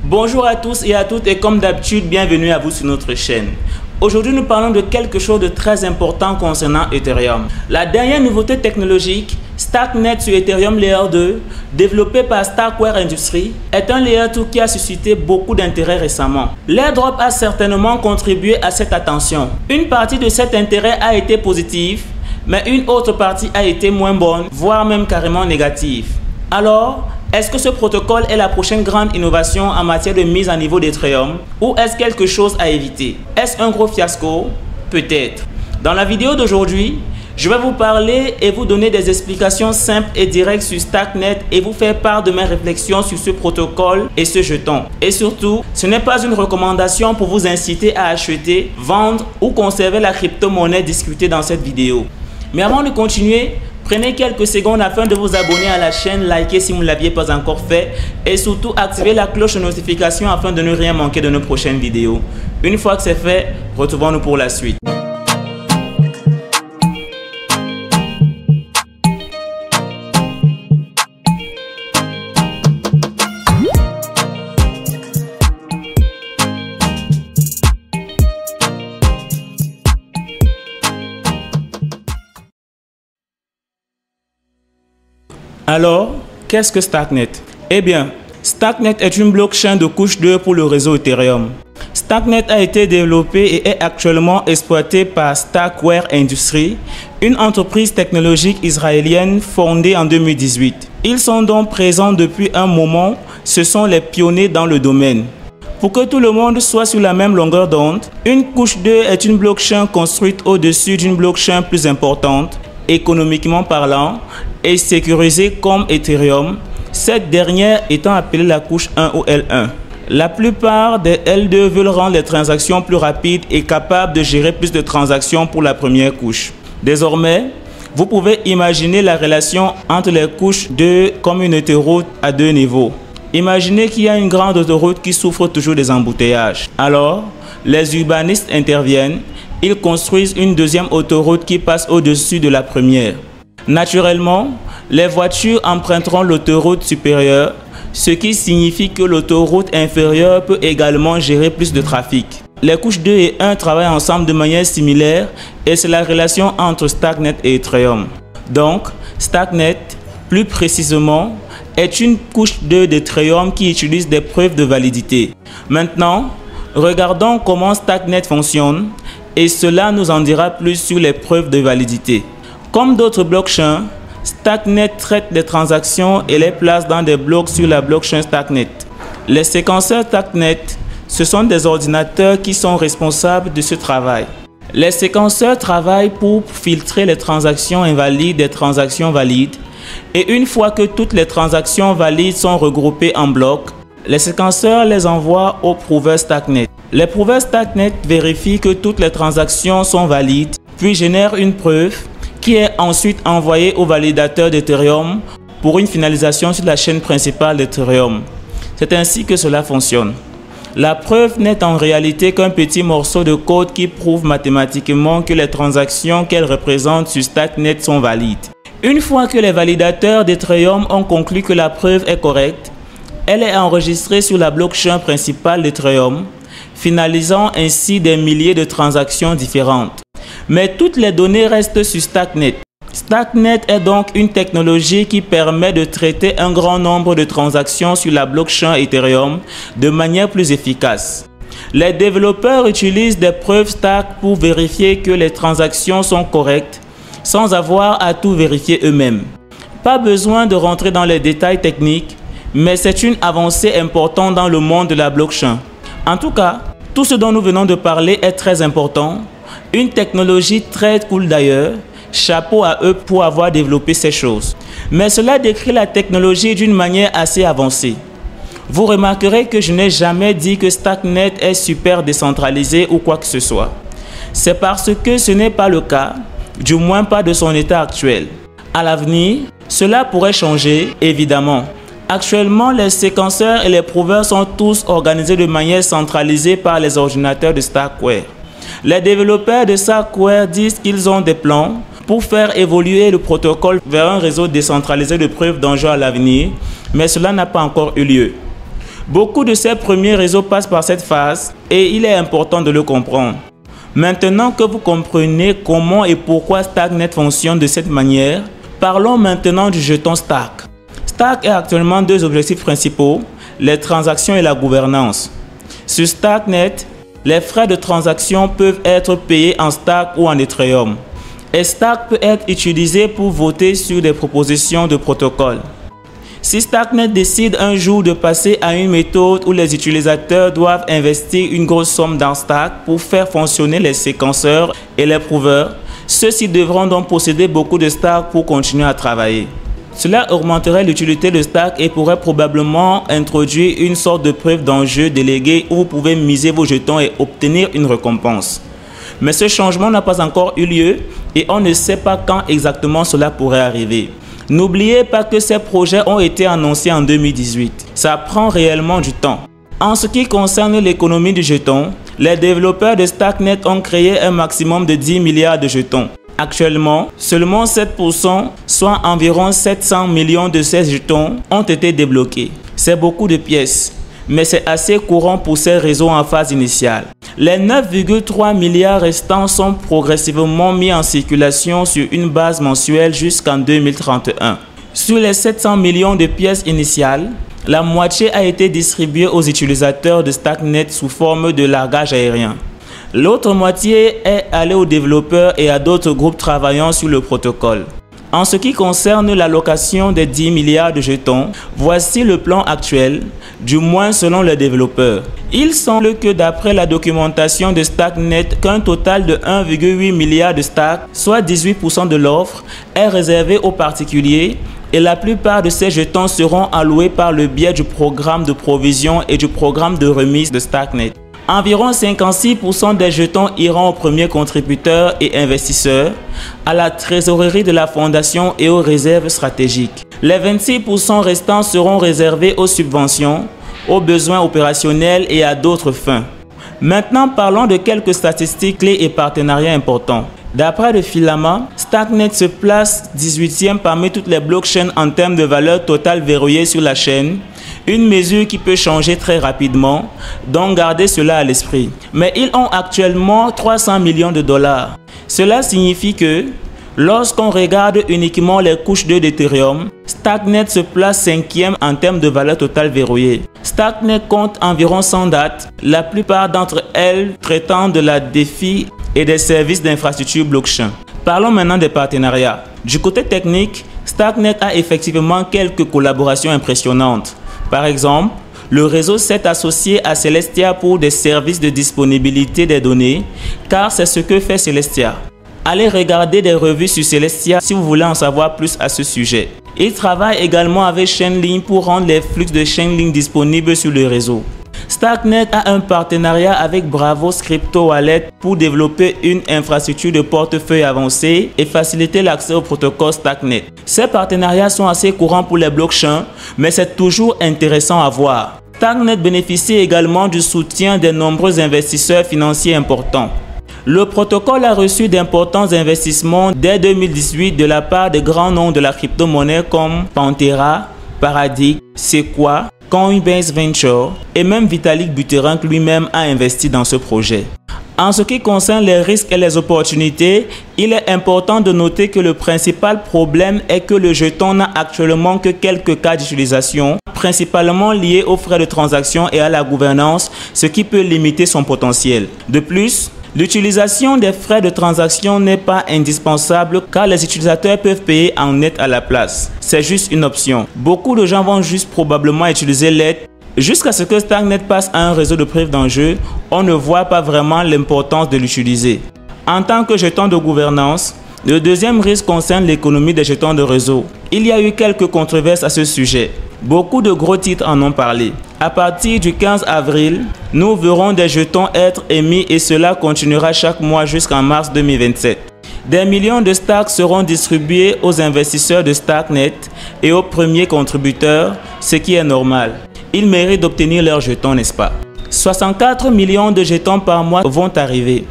Bonjour à tous et à toutes et comme d'habitude, bienvenue à vous sur notre chaîne. Aujourd'hui, nous parlons de quelque chose de très important concernant Ethereum. La dernière nouveauté technologique, Starknet sur Ethereum Layer 2, développé par Starkware Industries, est un Layer 2 qui a suscité beaucoup d'intérêt récemment. L'airdrop a certainement contribué à cette attention. Une partie de cet intérêt a été positive, mais une autre partie a été moins bonne, voire même carrément négative. Alors, est-ce que ce protocole est la prochaine grande innovation en matière de mise à niveau d'Ethereum ou est-ce quelque chose à éviter? Est-ce un gros fiasco? Peut-être. Dans la vidéo d'aujourd'hui, je vais vous parler et vous donner des explications simples et directes sur Starknet et vous faire part de mes réflexions sur ce protocole et ce jeton. Et surtout, ce n'est pas une recommandation pour vous inciter à acheter, vendre ou conserver la crypto-monnaie discutée dans cette vidéo. Mais avant de continuer, prenez quelques secondes afin de vous abonner à la chaîne, liker si vous ne l'aviez pas encore fait et surtout activer la cloche de notification afin de ne rien manquer de nos prochaines vidéos. Une fois que c'est fait, retrouvons-nous pour la suite. Alors, qu'est-ce que Starknet? Eh bien, Starknet est une blockchain de couche 2 pour le réseau Ethereum. Starknet a été développé et est actuellement exploité par Starkware Industries, une entreprise technologique israélienne fondée en 2018. Ils sont donc présents depuis un moment, ce sont les pionniers dans le domaine. Pour que tout le monde soit sur la même longueur d'onde, une couche 2 est une blockchain construite au-dessus d'une blockchain plus importante, économiquement parlant, et sécurisée comme Ethereum, cette dernière étant appelée la couche 1 ou L1. La plupart des L2 veulent rendre les transactions plus rapides et capables de gérer plus de transactions pour la première couche. Désormais, vous pouvez imaginer la relation entre les couches 2 comme une autoroute à deux niveaux. Imaginez qu'il y a une grande autoroute qui souffre toujours des embouteillages. Alors, les urbanistes interviennent. Ils construisent une deuxième autoroute qui passe au-dessus de la première. Naturellement, les voitures emprunteront l'autoroute supérieure, ce qui signifie que l'autoroute inférieure peut également gérer plus de trafic. Les couches 2 et 1 travaillent ensemble de manière similaire et c'est la relation entre Starknet et Ethereum. Donc, Starknet, plus précisément, est une couche 2 d'Ethereum qui utilise des preuves de validité. Maintenant, regardons comment Starknet fonctionne et cela nous en dira plus sur les preuves de validité. Comme d'autres blockchains, Starknet traite les transactions et les place dans des blocs sur la blockchain Starknet. Les séquenceurs Starknet, ce sont des ordinateurs qui sont responsables de ce travail. Les séquenceurs travaillent pour filtrer les transactions invalides des transactions valides et une fois que toutes les transactions valides sont regroupées en blocs, les séquenceurs les envoient aux prouveurs Starknet. Les prouveurs Starknet vérifient que toutes les transactions sont valides, puis génèrent une preuve qui est ensuite envoyée au validateur d'Ethereum pour une finalisation sur la chaîne principale d'Ethereum. C'est ainsi que cela fonctionne. La preuve n'est en réalité qu'un petit morceau de code qui prouve mathématiquement que les transactions qu'elle représente sur Starknet sont valides. Une fois que les validateurs d'Ethereum ont conclu que la preuve est correcte, elle est enregistrée sur la blockchain principale d'Ethereum, finalisant ainsi des milliers de transactions différentes. Mais toutes les données restent sur Starknet. Starknet est donc une technologie qui permet de traiter un grand nombre de transactions sur la blockchain Ethereum de manière plus efficace. Les développeurs utilisent des preuves Stark pour vérifier que les transactions sont correctes sans avoir à tout vérifier eux-mêmes. Pas besoin de rentrer dans les détails techniques, mais c'est une avancée importante dans le monde de la blockchain. En tout cas, tout ce dont nous venons de parler est très important. Une technologie très cool d'ailleurs, chapeau à eux pour avoir développé ces choses. Mais cela décrit la technologie d'une manière assez avancée. Vous remarquerez que je n'ai jamais dit que Starknet est super décentralisé ou quoi que ce soit. C'est parce que ce n'est pas le cas, du moins pas de son état actuel. À l'avenir, cela pourrait changer, évidemment. Actuellement, les séquenceurs et les prouveurs sont tous organisés de manière centralisée par les ordinateurs de Starkware. Les développeurs de Starkware disent qu'ils ont des plans pour faire évoluer le protocole vers un réseau décentralisé de preuves d'enjeux à l'avenir, mais cela n'a pas encore eu lieu. Beaucoup de ces premiers réseaux passent par cette phase et il est important de le comprendre. Maintenant que vous comprenez comment et pourquoi StackNet fonctionne de cette manière, parlons maintenant du jeton Stack. Stack a actuellement deux objectifs principaux, les transactions et la gouvernance. Sur StackNet, les frais de transaction peuvent être payés en Stack ou en Ethereum. Et Stack peut être utilisé pour voter sur des propositions de protocole. Si StackNet décide un jour de passer à une méthode où les utilisateurs doivent investir une grosse somme dans Stack pour faire fonctionner les séquenceurs et les prouveurs, ceux-ci devront donc posséder beaucoup de Stack pour continuer à travailler. Cela augmenterait l'utilité de Stack et pourrait probablement introduire une sorte de preuve d'enjeu déléguée où vous pouvez miser vos jetons et obtenir une récompense. Mais ce changement n'a pas encore eu lieu et on ne sait pas quand exactement cela pourrait arriver. N'oubliez pas que ces projets ont été annoncés en 2018. Ça prend réellement du temps. En ce qui concerne l'économie du jeton, les développeurs de StackNet ont créé un maximum de 10 milliards de jetons. Actuellement, seulement 7%, soit environ 700 millions de ces jetons, ont été débloqués. C'est beaucoup de pièces, mais c'est assez courant pour ces réseaux en phase initiale. Les 9,3 milliards restants sont progressivement mis en circulation sur une base mensuelle jusqu'en 2031. Sur les 700 millions de pièces initiales, la moitié a été distribuée aux utilisateurs de StackNet sous forme de largage aérien. L'autre moitié est allée aux développeurs et à d'autres groupes travaillant sur le protocole. En ce qui concerne l'allocation des 10 milliards de jetons, voici le plan actuel, du moins selon les développeurs. Il semble que d'après la documentation de StackNet, qu'un total de 1,8 milliard de stacks, soit 18% de l'offre, est réservé aux particuliers et la plupart de ces jetons seront alloués par le biais du programme de provision et du programme de remise de StackNet. Environ 56% des jetons iront aux premiers contributeurs et investisseurs, à la trésorerie de la fondation et aux réserves stratégiques. Les 26% restants seront réservés aux subventions, aux besoins opérationnels et à d'autres fins. Maintenant, parlons de quelques statistiques clés et partenariats importants. D'après le Filama, StackNet se place 18e parmi toutes les blockchains en termes de valeur totale verrouillée sur la chaîne, une mesure qui peut changer très rapidement, donc gardez cela à l'esprit. Mais ils ont actuellement 300 millions de dollars. Cela signifie que, lorsqu'on regarde uniquement les couches 2 d'Ethereum, StackNet se place 5e en termes de valeur totale verrouillée. StackNet compte environ 100 dates, la plupart d'entre elles traitant de la DeFi et des services d'infrastructure blockchain. Parlons maintenant des partenariats. Du côté technique, StackNet a effectivement quelques collaborations impressionnantes. Par exemple, le réseau s'est associé à Celestia pour des services de disponibilité des données, car c'est ce que fait Celestia. Allez regarder des revues sur Celestia si vous voulez en savoir plus à ce sujet. Il travaille également avec Chainlink pour rendre les flux de Chainlink disponibles sur le réseau. StackNet a un partenariat avec Bravos Crypto Wallet pour développer une infrastructure de portefeuille avancée et faciliter l'accès au protocole StackNet. Ces partenariats sont assez courants pour les blockchains, mais c'est toujours intéressant à voir. StackNet bénéficie également du soutien de nombreux investisseurs financiers importants. Le protocole a reçu d'importants investissements dès 2018 de la part de grands noms de la crypto-monnaie comme Pantera, Paradigm, Sequoia, Coinbase Venture et même Vitalik Buterin lui-même a investi dans ce projet. En ce qui concerne les risques et les opportunités, il est important de noter que le principal problème est que le jeton n'a actuellement que quelques cas d'utilisation, principalement liés aux frais de transaction et à la gouvernance, ce qui peut limiter son potentiel. De plus, l'utilisation des frais de transaction n'est pas indispensable car les utilisateurs peuvent payer en net à la place. C'est juste une option. Beaucoup de gens vont juste probablement utiliser l'aide. Jusqu'à ce que StackNet passe à un réseau de preuve d'enjeu, on ne voit pas vraiment l'importance de l'utiliser. En tant que jeton de gouvernance, le deuxième risque concerne l'économie des jetons de réseau. Il y a eu quelques controverses à ce sujet. Beaucoup de gros titres en ont parlé. À partir du 15 avril, nous verrons des jetons être émis et cela continuera chaque mois jusqu'en mars 2027. Des millions de stacks seront distribués aux investisseurs de StackNet et aux premiers contributeurs, ce qui est normal. Ils méritent d'obtenir leurs jetons, n'est-ce pas? 64 millions de jetons par mois vont arriver.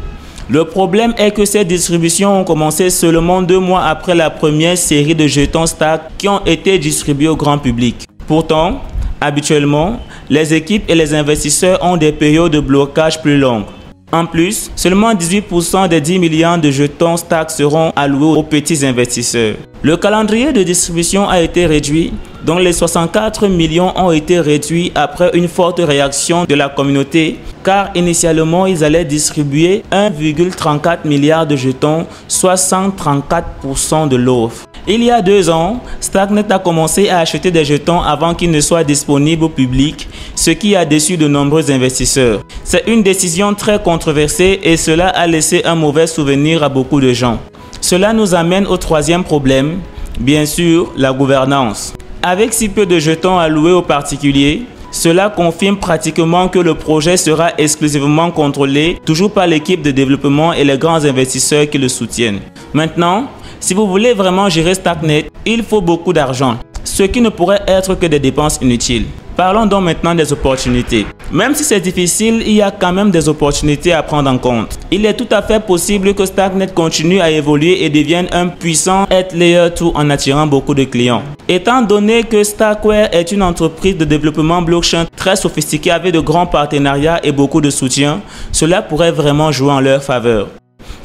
Le problème est que ces distributions ont commencé seulement 2 mois après la première série de jetons Stack qui ont été distribués au grand public. Pourtant, habituellement, les équipes et les investisseurs ont des périodes de blocage plus longues. En plus, seulement 18% des 10 millions de jetons STAC seront alloués aux petits investisseurs. Le calendrier de distribution a été réduit, dont les 64 millions ont été réduits après une forte réaction de la communauté, car initialement ils allaient distribuer 1,34 milliard de jetons, soit 134% de l'offre. Il y a 2 ans, STACnet a commencé à acheter des jetons avant qu'ils ne soient disponibles au public, ce qui a déçu de nombreux investisseurs. C'est une décision très controversée et cela a laissé un mauvais souvenir à beaucoup de gens. Cela nous amène au troisième problème, bien sûr, la gouvernance. Avec si peu de jetons alloués aux particuliers, cela confirme pratiquement que le projet sera exclusivement contrôlé, toujours par l'équipe de développement et les grands investisseurs qui le soutiennent. Maintenant, si vous voulez vraiment gérer STACnet, il faut beaucoup d'argent, ce qui ne pourrait être que des dépenses inutiles. Parlons donc maintenant des opportunités. Même si c'est difficile, il y a quand même des opportunités à prendre en compte. Il est tout à fait possible que STACnet continue à évoluer et devienne un puissant Layer 2 en attirant beaucoup de clients. Étant donné que Stackware est une entreprise de développement blockchain très sophistiquée avec de grands partenariats et beaucoup de soutien, cela pourrait vraiment jouer en leur faveur.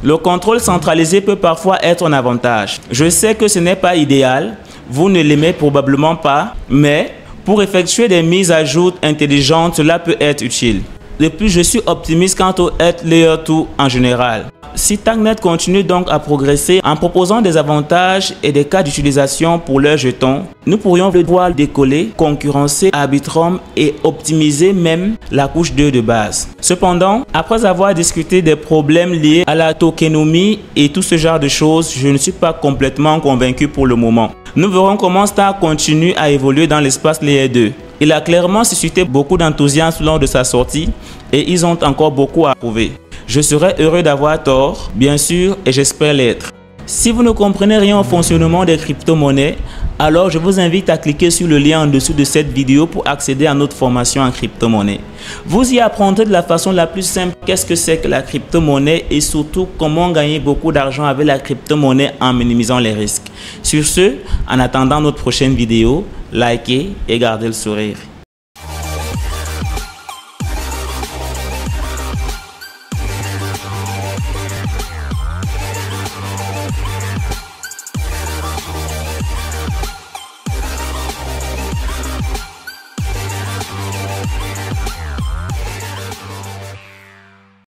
Le contrôle centralisé peut parfois être un avantage. Je sais que ce n'est pas idéal, vous ne l'aimez probablement pas, mais pour effectuer des mises à jour intelligentes, cela peut être utile. De plus, je suis optimiste quant au Layer 2 en général. Si STACnet continue donc à progresser en proposant des avantages et des cas d'utilisation pour leurs jetons, nous pourrions le voir décoller, concurrencer Arbitrum et optimiser même la couche 2 de base. Cependant, après avoir discuté des problèmes liés à la tokenomie et tout ce genre de choses, je ne suis pas complètement convaincu pour le moment. Nous verrons comment STAC continue à évoluer dans l'espace Layer 2. Il a clairement suscité beaucoup d'enthousiasme lors de sa sortie et ils ont encore beaucoup à prouver. Je serais heureux d'avoir tort, bien sûr, et j'espère l'être. Si vous ne comprenez rien au fonctionnement des crypto-monnaies, alors je vous invite à cliquer sur le lien en dessous de cette vidéo pour accéder à notre formation en crypto-monnaie. Vous y apprendrez de la façon la plus simple qu'est-ce que c'est que la crypto-monnaie et surtout comment gagner beaucoup d'argent avec la crypto-monnaie en minimisant les risques. Sur ce, en attendant notre prochaine vidéo, likez et gardez le sourire.